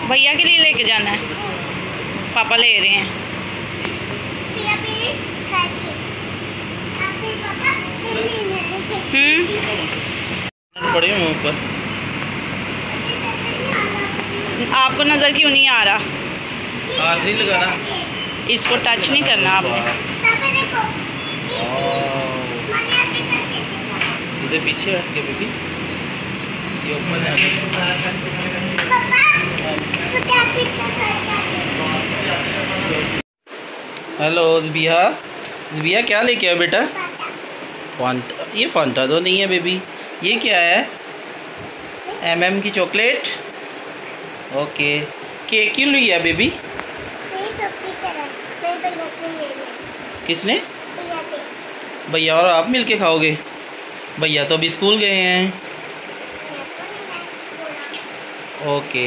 भैया के लिए लेके जाना है, पापा ले रहे हैं। पड़े मुँह पर। आपको नज़र क्यों नहीं आ रहा? हाथ नहीं लगाना, इसको टच नहीं करना आपने। इधर पीछे हट के बेबी, ये ऊपर है। हेलो ज़बिया, ज़बिया क्या लेके आया बेटा? फांटा, ये फांटा तो नहीं है बेबी, ये क्या है? MM की चॉकलेट। ओके, केक क्यों लिया बेबी? किसने? भैया और आप मिलके खाओगे? भैया तो अभी स्कूल गए हैं। ओके।